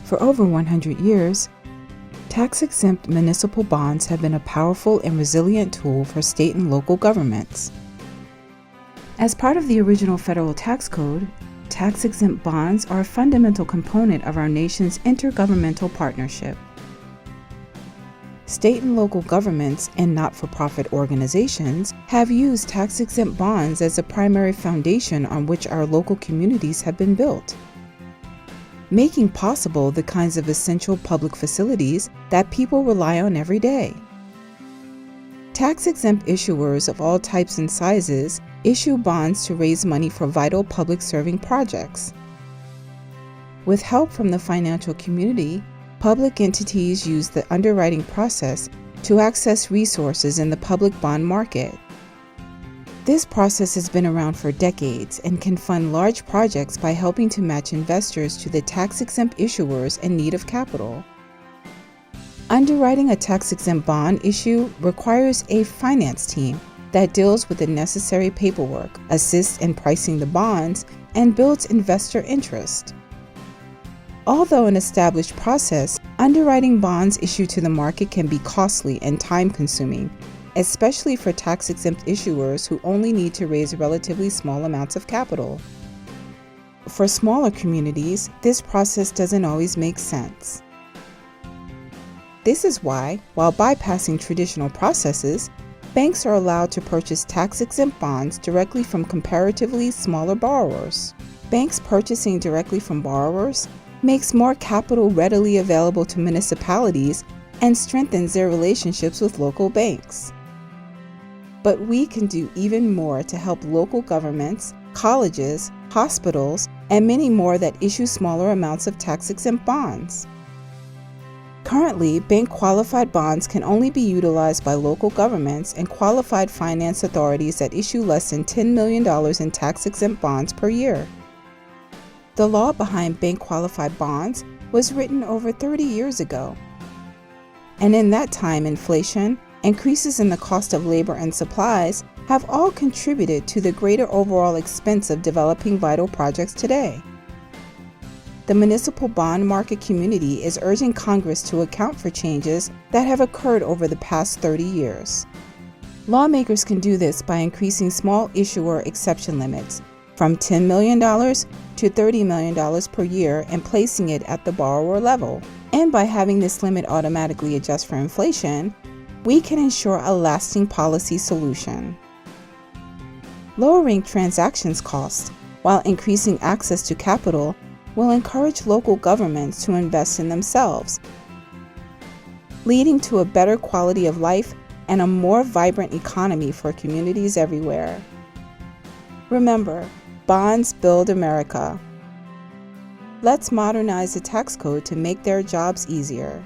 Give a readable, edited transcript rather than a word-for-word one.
For over 100 years, tax-exempt municipal bonds have been a powerful and resilient tool for state and local governments. As part of the original federal tax code, tax-exempt bonds are a fundamental component of our nation's intergovernmental partnership. State and local governments and not-for-profit organizations have used tax-exempt bonds as a primary foundation on which our local communities have been built, making possible the kinds of essential public facilities that people rely on every day. Tax-exempt issuers of all types and sizes issue bonds to raise money for vital public-serving projects. With help from the financial community, public entities use the underwriting process to access resources in the public bond market. This process has been around for decades and can fund large projects by helping to match investors to the tax-exempt issuers in need of capital. Underwriting a tax-exempt bond issue requires a finance team that deals with the necessary paperwork, assists in pricing the bonds, and builds investor interest. Although an established process, underwriting bonds issued to the market can be costly and time-consuming, especially for tax-exempt issuers who only need to raise relatively small amounts of capital. For smaller communities, this process doesn't always make sense. This is why, while bypassing traditional processes, banks are allowed to purchase tax-exempt bonds directly from comparatively smaller borrowers. Banks purchasing directly from borrowers makes more capital readily available to municipalities and strengthens their relationships with local banks. But we can do even more to help local governments, colleges, hospitals, and many more that issue smaller amounts of tax-exempt bonds. Currently, bank-qualified bonds can only be utilized by local governments and qualified finance authorities that issue less than $10 million in tax-exempt bonds per year. The law behind bank-qualified bonds was written over 30 years ago. And in that time, inflation, increases in the cost of labor and supplies have all contributed to the greater overall expense of developing vital projects today. The municipal bond market community is urging Congress to account for changes that have occurred over the past 30 years. Lawmakers can do this by increasing small issuer exception limits from $10 million to $30 million per year and placing it at the borrower level. And by having this limit automatically adjust for inflation, we can ensure a lasting policy solution. Lowering transactions costs while increasing access to capital will encourage local governments to invest in themselves, leading to a better quality of life and a more vibrant economy for communities everywhere. Remember, bonds build America. Let's modernize the tax code to make their jobs easier.